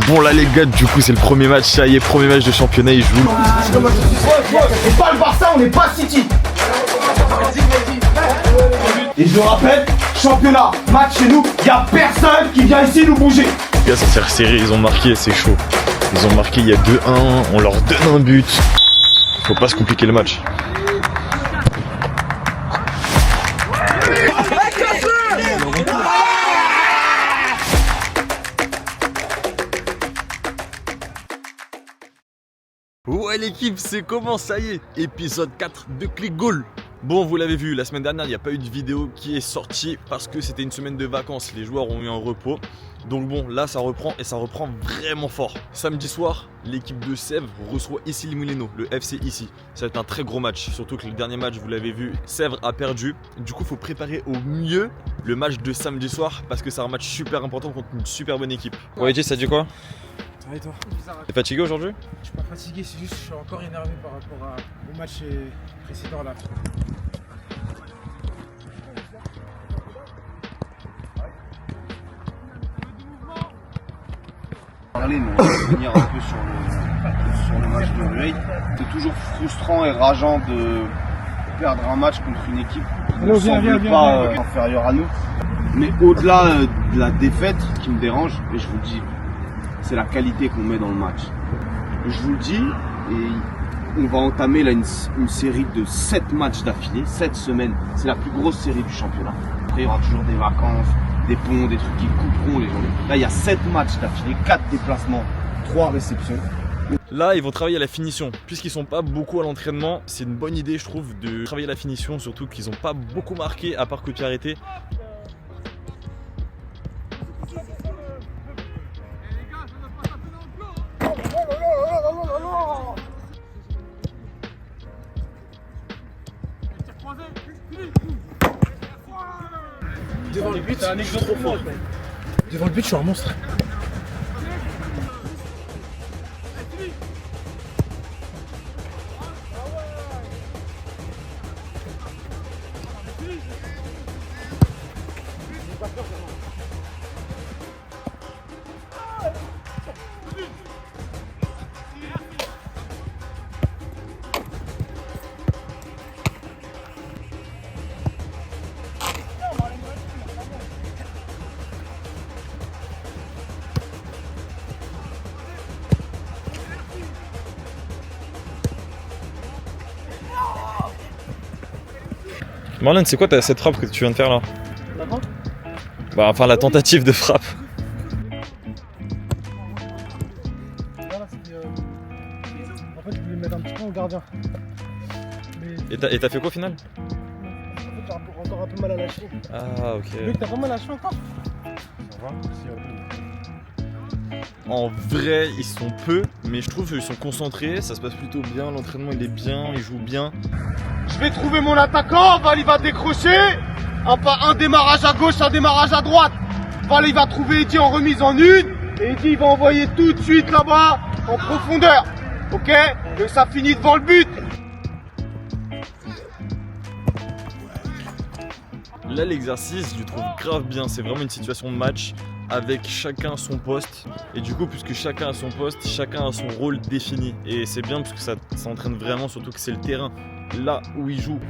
Bon là les gars, du coup c'est le premier match, ça y est, premier match de championnat, ils jouent. On n'est pas le Barça, on n'est pas City. Et je rappelle, championnat, match chez nous, y a personne qui vient ici nous bouger. Les gars, ça s'est resserré, ils ont marqué, c'est chaud. Ils ont marqué, il y a 2-1, on leur donne un but. Faut pas se compliquer le match. Ouais l'équipe, c'est comment, ça y est, épisode 4 de Click Goal. Bon, vous l'avez vu, la semaine dernière, il n'y a pas eu de vidéo qui est sortie parce que c'était une semaine de vacances, les joueurs ont eu un repos. Donc bon, là ça reprend et ça reprend vraiment fort. Samedi soir, l'équipe de Sèvres reçoit ici Moulineau, le FC ici. Ça va être un très gros match, surtout que le dernier match, vous l'avez vu, Sèvres a perdu. Du coup, il faut préparer au mieux le match de samedi soir parce que c'est un match super important contre une super bonne équipe. Ouais, Jay, ça dit quoi? Ça va et toi? T'es fatigué aujourd'hui? Je suis pas fatigué, c'est juste que je suis encore énervé par rapport au match précédent là. Parler, mais on va revenir un peu sur le match de Rueil. C'est toujours frustrant et rageant de perdre un match contre une équipe qui ne semble pas inférieure à nous. Mais au-delà de la défaite qui me dérange, et je vous le dis, c'est la qualité qu'on met dans le match. Je vous le dis, et on va entamer là une série de 7 matchs d'affilée, 7 semaines. C'est la plus grosse série du championnat. Après, il y aura toujours des vacances, des ponts, des trucs qui couperont les journées. Là, il y a 7 matchs d'affilée, 4 déplacements, 3 réceptions. Là, ils vont travailler à la finition. Puisqu'ils sont pas beaucoup à l'entraînement, c'est une bonne idée, je trouve, de travailler à la finition, surtout qu'ils ont pas beaucoup marqué, à part que tu as arrêté. Devant le but, je suis trop fort. Devant le but, je suis un monstre. Marlon, c'est quoi cette frappe que tu viens de faire là? La frappe? Bah, enfin, la tentative de frappe. Voilà, c'était. En fait, je voulais mettre un petit peu en gardien. Mais Et t'as fait quoi au final? en fait, j'ai encore un peu mal à la cheville. Ah, ok. Luc, t'as pas mal à la cheville encore? Ça va? En vrai, ils sont peu, mais je trouve qu'ils sont concentrés, ça se passe plutôt bien, l'entraînement il est bien, ils jouent bien. Je vais trouver mon attaquant, Val il va décrocher. Un démarrage à gauche, un démarrage à droite. Val il va trouver Eddy en remise en une. Et Eddy il va envoyer tout de suite là-bas, en profondeur. Ok? Et ça finit devant le but. Là, l'exercice, je le trouve grave bien, c'est vraiment une situation de match avec chacun à son poste. Et du coup, puisque chacun a son poste, chacun a son rôle défini. Et c'est bien parce que ça entraîne vraiment, surtout que c'est le terrain là où ils jouent.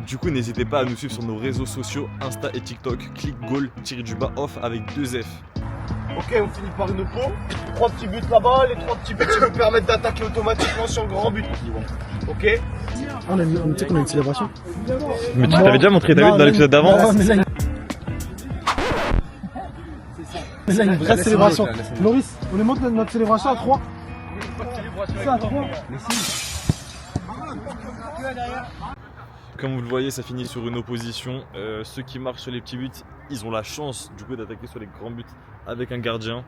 Du coup, n'hésitez pas à nous suivre sur nos réseaux sociaux, Insta et TikTok, clickgoal_off avec 2 F. Ok, on finit par une pause. 3 petits buts là-bas, les 3 petits buts qui nous permettent d'attaquer automatiquement sur le grand but. Ok? On a une célébration. Mais tu t'avais déjà montré ta dans l'épisode d'avant? Mais là, une vraie célébration. Loris, on les montre notre célébration à 3. C'est à 3. Comme vous le voyez, ça finit sur une opposition. Ceux qui marquent sur les petits buts, ils ont la chance du coup d'attaquer sur les grands buts avec un gardien.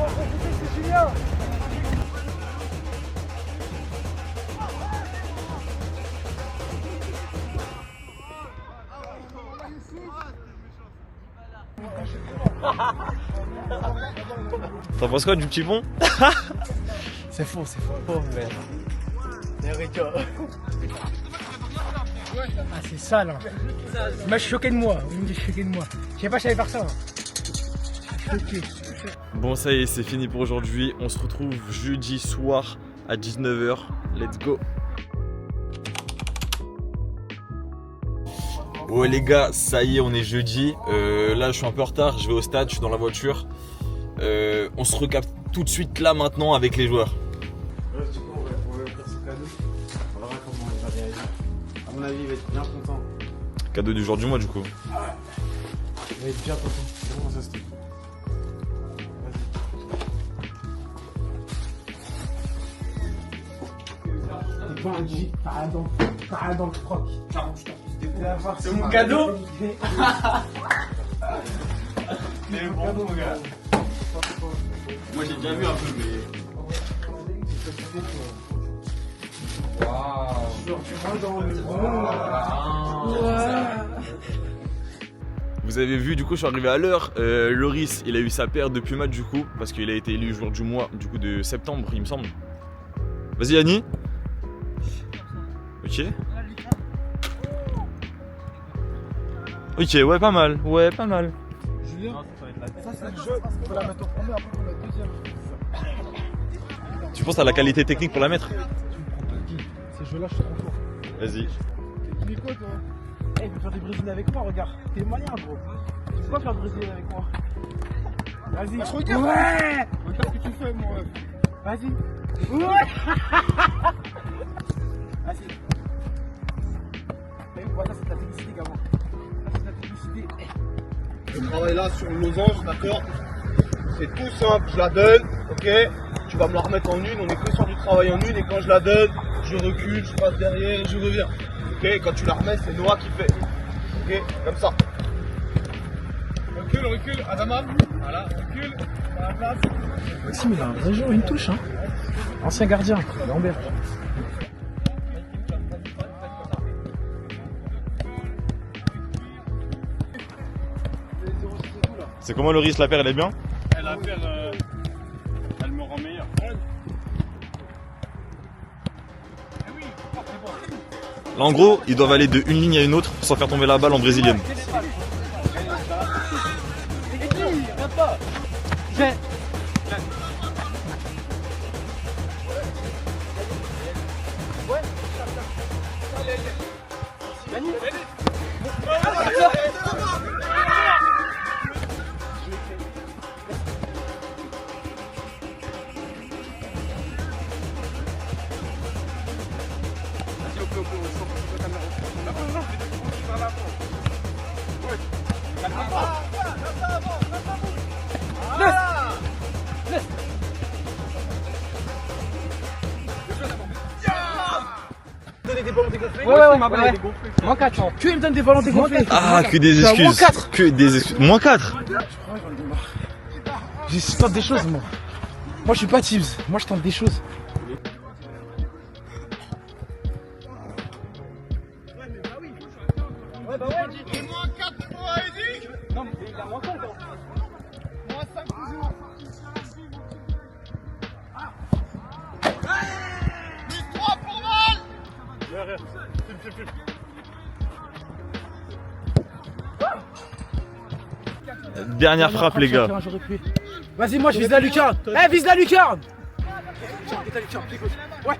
c'est Julien. T'en penses quoi du petit pont? C'est faux, mais... Ah, c'est sale. Hein. Moi, je suis choqué de moi. Vous me dites, je suis choqué de moi. Je sais pas, je savais faire ça. Hein. Choqué. Bon, ça y est, c'est fini pour aujourd'hui. On se retrouve jeudi soir à 19 h. Let's go. Ouais les gars, ça y est, on est jeudi. Là, je suis un peu en retard. Je vais au stade, je suis dans la voiture. On se recapte tout de suite là maintenant avec les joueurs. Du coup, on va faire ce cadeau. On verra comment il va réagir. À mon avis, il va être bien content. Cadeau du jour du mois du coup. Il va être bien content. Comment ça se fait? Vas-y. Pas un G, pas dans le croc. C'est mon cadeau. C'est mon cadeau, mon gars. Moi j'ai déjà vu un peu mais... Vous avez vu, du coup je suis arrivé à l'heure. Loris il a eu sa paire de Puma du coup parce qu'il a été élu joueur du mois du coup de septembre il me semble. Vas-y Yanni. Ok. Ok, ouais pas mal, Julien, ça c'est le jeu. On peut la mettre au premier, après on met le deuxième. Tu penses à la qualité technique pour la mettre? Tu me prends pour qui? Ces jeux-là, je suis trop fort. Vas-y. Tu dis quoi toi? Eh, tu veux faire des brésilines avec moi, regarde. T'es malin, gros. Tu peux pas faire des brésilines avec moi. Vas-y. Regarde. Ouais. Regarde ce que tu fais, moi. Vas-y. Ouais. Vas-y. Voilà, ça c'est de la publicité, gamin. Ça c'est de la publicité. Je travaille là sur le losange, d'accord? C'est tout simple, je la donne, ok? Tu vas me la remettre en une, on est que sur du travail en une, et quand je la donne, je recule, je passe derrière, je reviens. Ok? Quand tu la remets, c'est Noah qui fait. Ok? Comme ça. Recule, Adama. Voilà, recule, à la place. Maxime, il a un vrai jour, une touche, hein. Ancien gardien, Lambert. C'est comment Loris, la paire elle est bien? La paire, elle me rend meilleur. Là en gros, ils doivent aller de une ligne à une autre sans faire tomber la balle en brésilienne. Ouais. Moins 4. Tu me donnes des ballons dégonflés. Ah, que des excuses. Moins 4. Que des excuses. Moins 4. Je tente des choses, moi. Moi, je suis pas Tibbs. Moi, je tente des choses. Et moins 4 pour Heidi. Non, mais il a moins 4. Moins 5 toujours. Plus 3 pour Val. Dernière frappe les gars. Vas-y, moi, je vise la lucarne. Eh, vise la lucarne. Ouais.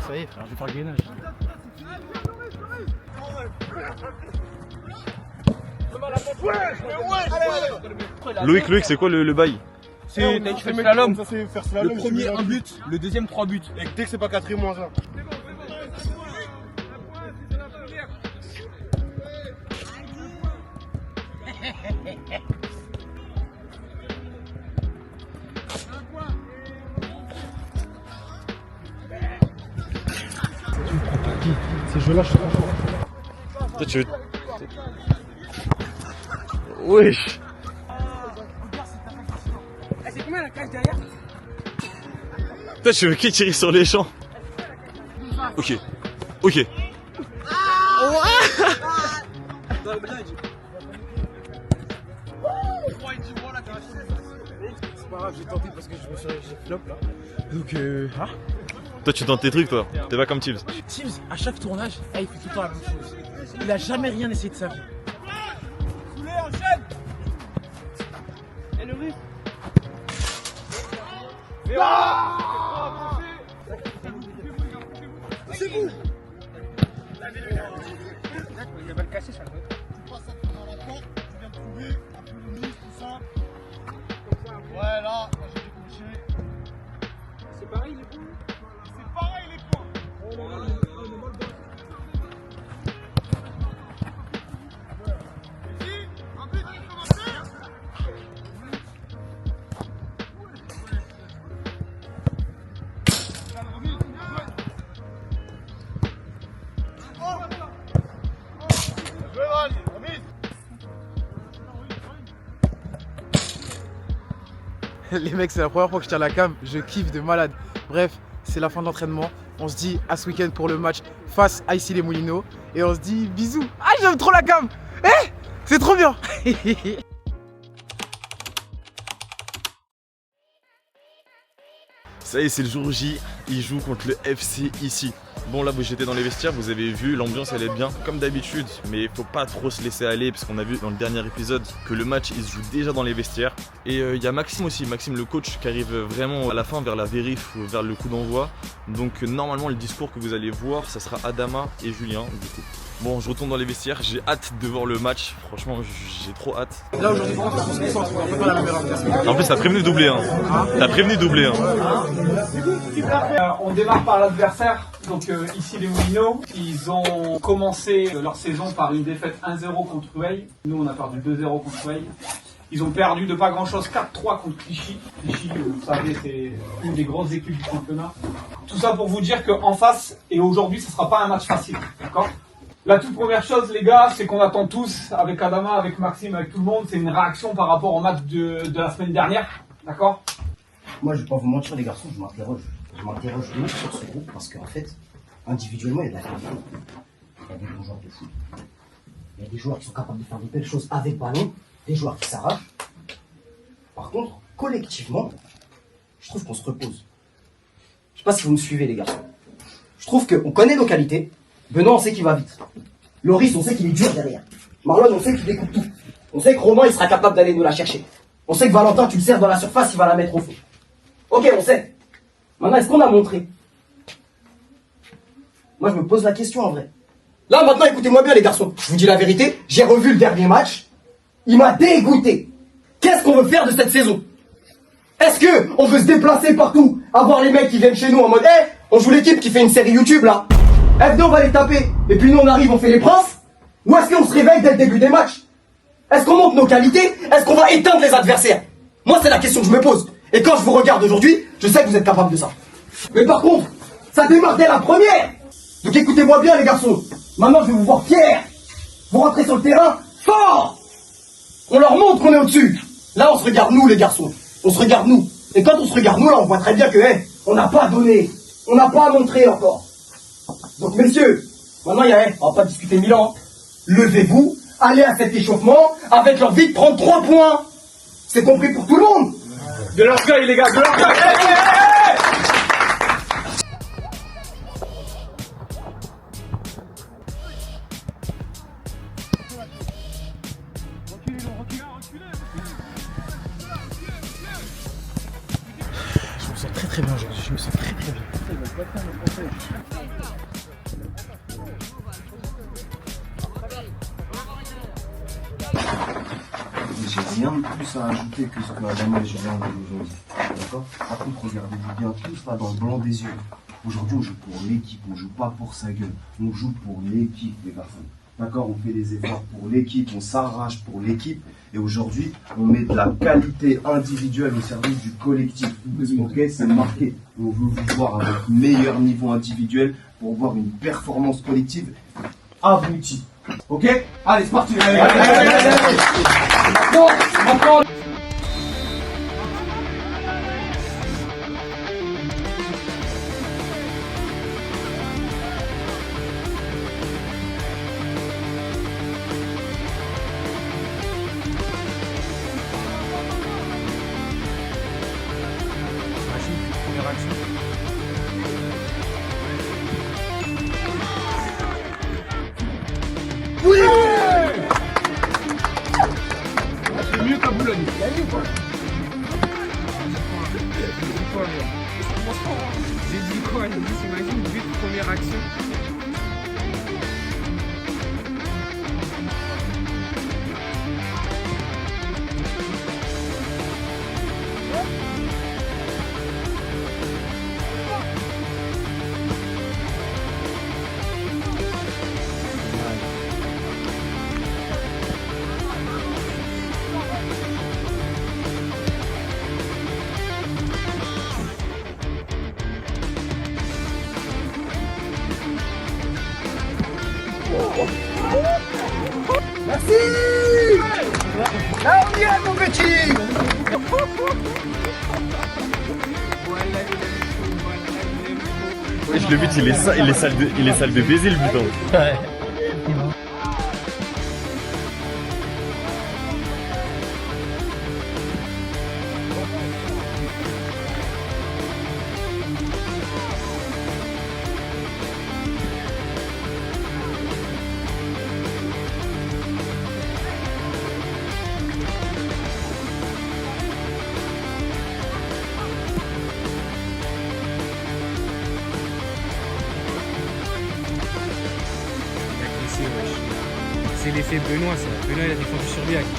Ça y est, frère, je vais faire le gainage. Loïc, c'est quoi le bail? C'est tu fais le slalom. Ça, c'est faire slalom. Le premier, un but. Le deuxième, 3 buts. Et dès que c'est pas 4 moins 1. Je lâche, je lâche. Toi, tu veux. Wesh. C'est combien la cage derrière? Toi, tu veux qui tirer sur les champs? Ok. Ok. C'est pas grave, j'ai tenté parce que j'ai flop là. Donc hein. Toi, tu tentes tes trucs, toi. T'es pas comme Tibbs. Tibbs, à chaque tournage, il fait tout le temps la même chose. Il a jamais rien essayé de sa vie. Et le russe. C'est vous. Il va le casser ça. Ouais, là, j'ai décroché. C'est pareil les points. C'est pareil les points. Les mecs, c'est la première fois que je tire la cam, je kiffe de malade. Bref, c'est la fin de l'entraînement. On se dit à ce week-end pour le match face à Issy les Moulineaux. Et on se dit bisous. Ah, j'aime trop la cam. C'est trop bien. Ça y est, c'est le jour J. Ils jouent contre le FC ici. Bon, là, j'étais dans les vestiaires, vous avez vu, l'ambiance elle est bien, comme d'habitude. Mais faut pas trop se laisser aller, parce qu'on a vu dans le dernier épisode que le match il se joue déjà dans les vestiaires. Et il y a Maxime aussi, Maxime le coach, qui arrive vraiment à la fin, vers la vérif ou vers le coup d'envoi. Donc, normalement, le discours que vous allez voir, ça sera Adama et Julien, du coup. Bon, je retourne dans les vestiaires, j'ai hâte de voir le match. Franchement, j'ai trop hâte. Là aujourd'hui, vraiment, on se concentre. On fait pas la même erreur. En plus, t'as prévenu de doubler, hein. T'as prévenu de doubler, hein. On démarre par l'adversaire. Donc ici les Moulineaux, ils ont commencé leur saison par une défaite 1-0 contre Rueil. Nous on a perdu 2-0 contre Rueil. Ils ont perdu de pas grand chose 4-3 contre Clichy. Clichy, vous savez, c'est une des grosses équipes du championnat. Tout ça pour vous dire qu'en face, et aujourd'hui, ce sera pas un match facile, d'accord? La toute première chose, les gars, c'est qu'on attend tous, avec Adama, avec Maxime, avec tout le monde, c'est une réaction par rapport au match de la semaine dernière, d'accord? Moi, je vais pas vous mentir, les garçons, je m'interroge. Je m'interroge beaucoup sur ce groupe parce qu'en fait, individuellement, il y a de la qualité. Il y a des bons joueurs de foot. Il y a des joueurs qui sont capables de faire de belles choses avec ballon, des joueurs qui s'arrachent. Par contre, collectivement, je trouve qu'on se repose. Je sais pas si vous me suivez, les garçons. Je trouve qu'on connaît nos qualités. Benoît, on sait qu'il va vite. Loris, on sait qu'il est dur derrière. Marlon, on sait qu'il découpe tout. On sait que Romain, il sera capable d'aller nous la chercher. On sait que Valentin, tu le sers dans la surface, il va la mettre au fond. Ok, on sait. Maintenant, est-ce qu'on a montré? Moi, je me pose la question en vrai. Là, maintenant, écoutez-moi bien, les garçons. Je vous dis la vérité, j'ai revu le dernier match. Il m'a dégoûté. Qu'est-ce qu'on veut faire de cette saison? Est-ce que on veut se déplacer partout, avoir les mecs qui viennent chez nous en mode, on joue l'équipe qui fait une série YouTube, là. Venez, on va les taper. Et puis nous, on arrive, on fait les princes. Ou est-ce qu'on se réveille dès le début des matchs? Est-ce qu'on montre nos qualités? Est-ce qu'on va éteindre les adversaires? Moi, c'est la question que je me pose. Et quand je vous regarde aujourd'hui, je sais que vous êtes capables de ça. Mais par contre, ça démarre dès la première. Donc écoutez-moi bien, les garçons. Maintenant, je vais vous voir fiers. Vous rentrez sur le terrain fort. On leur montre qu'on est au-dessus. Là, on se regarde nous, les garçons. On se regarde nous. Et quand on se regarde nous, là, on voit très bien que, on n'a pas donné. On n'a pas montré encore. Donc, messieurs, maintenant, on va pas discuter 1000 ans. Levez-vous, allez à cet échauffement avec l'envie de prendre 3 points. C'est compris pour tout le monde. De l'orgueil, les gars, de l'orgueil. Je me sens très très bien aujourd'hui. Je me sens très très bien. J'ai rien de plus à ajouter que ce que Adama et Julien nous ont dit. D'accord? Par contre, regardez-vous bien tous là dans le blanc des yeux. Aujourd'hui, on joue pour l'équipe, on joue pas pour sa gueule. On joue pour l'équipe, les garçons. D'accord? On fait des efforts pour l'équipe, on s'arrache pour l'équipe. Et aujourd'hui, on met de la qualité individuelle au service du collectif. Ok? C'est marqué. On veut vous voir à votre meilleur niveau individuel pour voir une performance collective aboutie. Ok? Allez, c'est parti! Maintenant, C'est mieux qu'à Boulogne. J'ai dit quoi? J'ai dit, t'imagines, but, première action. là on y est mon petit. Wesh, le but il est sale de baiser le but. Hein. C'est l'effet Benoît, ça. Benoît, il a défendu sur lui à Kixi.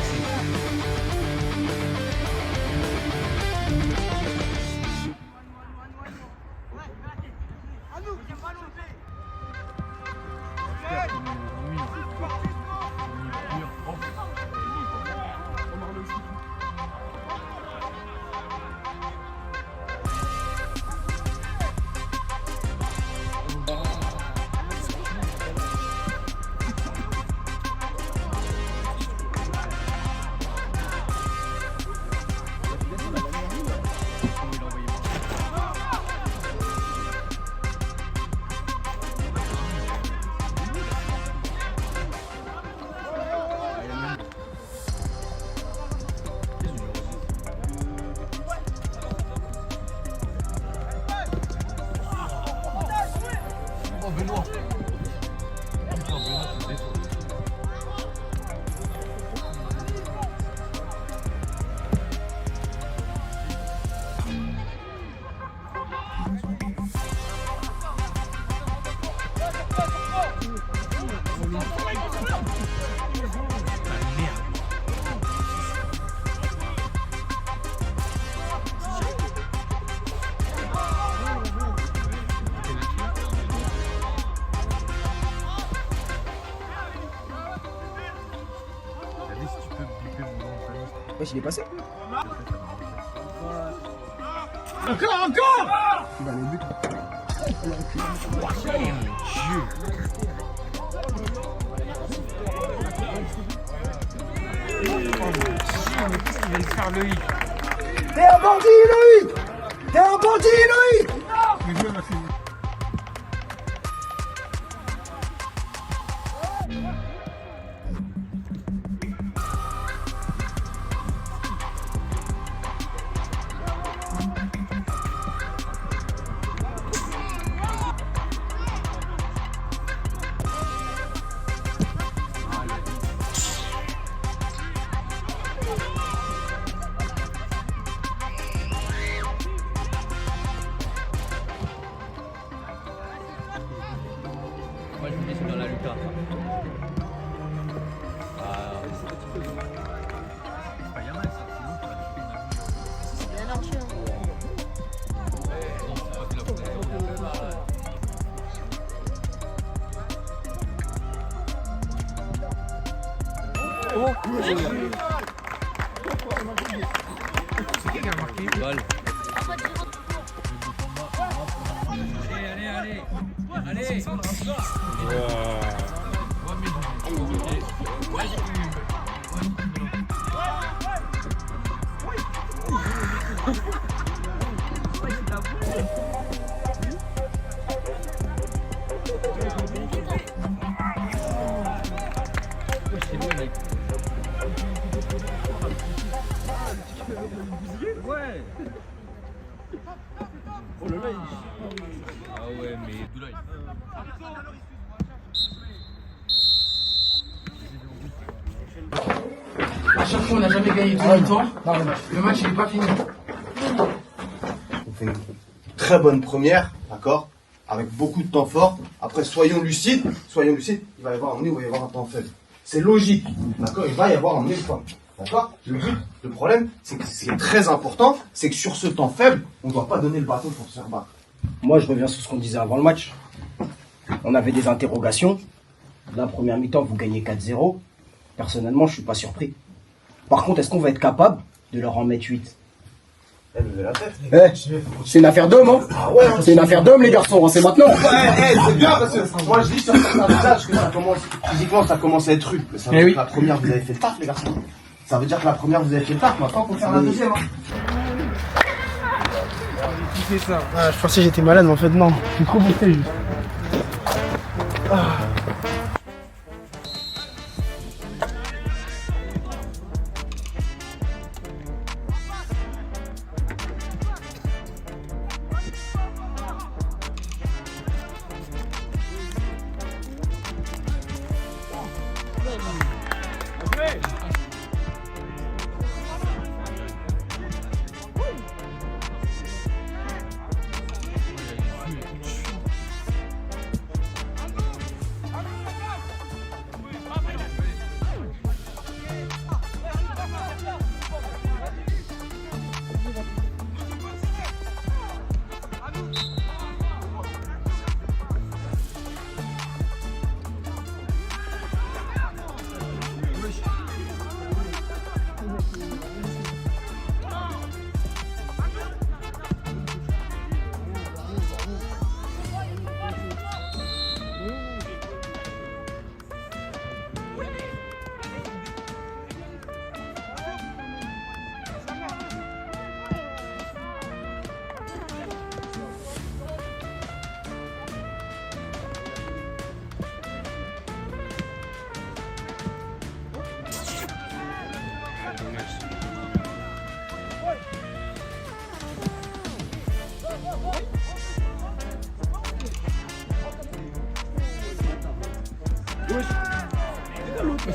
Wesh, il est passé. Encore Il va le but. T'es un bandit, Loïc! T'es un bandit, Loïc! Moi je me mets dans la Lucas. C'est pas Yamal ça, sinon tu vas tuer une avenue. C'est qui qui a marqué? Balle. Allez, allez, allez. À chaque fois, on n'a jamais gagné tout le temps. Le match, il n'est pas fini. On fait une très bonne première, d'accord, avec beaucoup de temps fort. Après, soyons lucides, il va y avoir un moment où il va y avoir un temps faible. C'est logique, d'accord, il va y avoir un effort, d'accord. Le but, le problème, c'est que ce qui est très important, c'est que sur ce temps faible, on ne doit pas donner le bâton pour se faire battre. Moi, je reviens sur ce qu'on disait avant le match. On avait des interrogations. La première mi-temps, vous gagnez 4-0. Personnellement, je suis pas surpris. Par contre, est-ce qu'on va être capable de leur en mettre 8? Levez la tête. C'est une affaire d'homme, hein. C'est une affaire d'homme, les garçons, c'est maintenant. C'est bien parce que moi je dis sur certains visages que ça commence, physiquement ça commence à être rude. Mais ça veut dire que la première vous avez fait le taf, les garçons. Ça veut dire que la première vous avez fait le taf, maintenant faut faire la deuxième. Qui fait ça? Ah, je pensais que j'étais malade, mais en fait, non. Je suis trop bossé juste.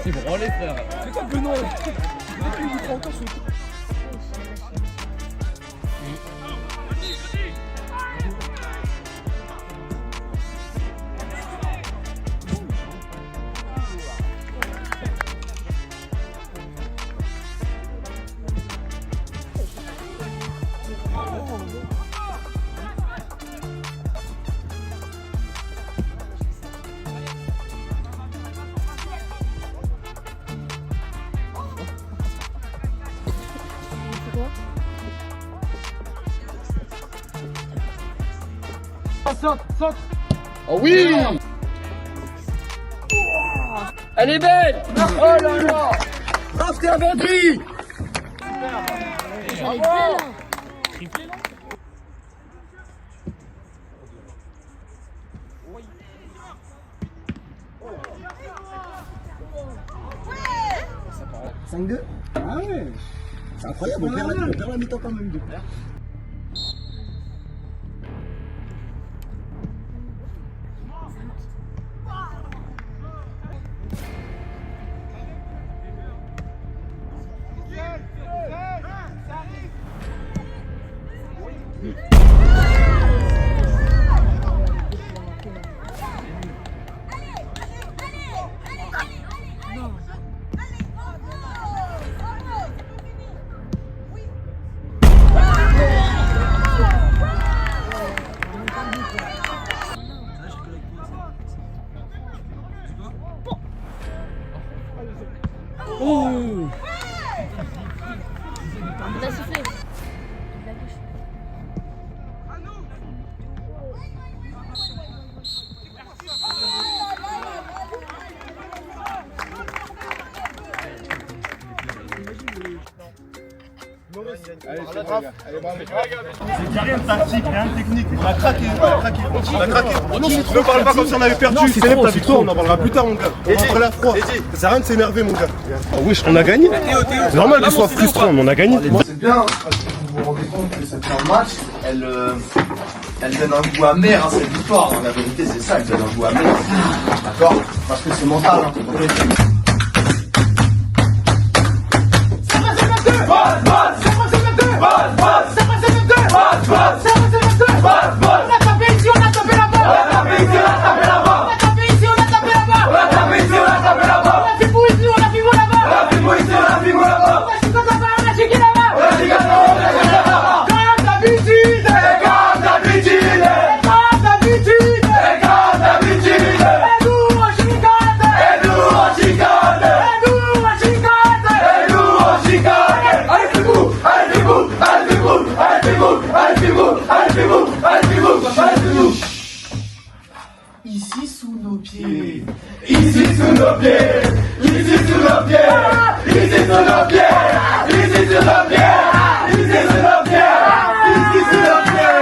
C'est branlé, frère. C'est quoi Benoît? Oh oui! Elle est belle! Oh là là! Martin Vendry! Ah ouais! C'est incroyable, on perd la mi-temps quand même. Il a soufflé. Allez, c'est grave. C'est rien de tactique, rien de technique. On a craqué, on a craqué. On a craqué. Ne parle pas comme si on avait perdu. Célèbre ta victoire, on en parlera plus tard, mon gars. On rentre là froid. Ça sert à rien de s'énerver, mon gars. Oh, wesh, on a gagné. C'est normal qu'il soit frustrant, mais on a gagné. C'est bien, parce que vous vous rendez compte que cette fin de match, elle donne un goût amer à cette victoire. La vérité, c'est ça, elle donne un goût amer. D'accord? Parce que c'est mental. Hein. Ici sous nos pieds. Ici sous nos pieds. Ici sous nos pieds. Ici sous nos pieds. Ici sous nos pieds. Ici sous nos pieds. Ici sous nos pieds.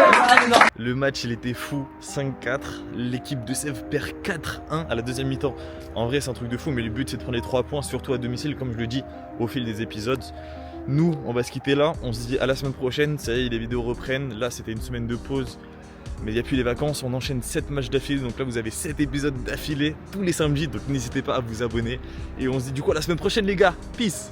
Le match il était fou, 5-4, l'équipe de Sèvres perd 4-1 à la deuxième mi-temps. En vrai c'est un truc de fou, mais le but c'est de prendre les 3 points, surtout à domicile comme je le dis au fil des épisodes. Nous on va se quitter là, on se dit à la semaine prochaine, ça y est les vidéos reprennent, là c'était une semaine de pause. Mais il n'y a plus les vacances, on enchaîne 7 matchs d'affilée, donc là vous avez 7 épisodes d'affilée tous les samedis, donc n'hésitez pas à vous abonner. Et on se dit du coup à la semaine prochaine les gars, peace.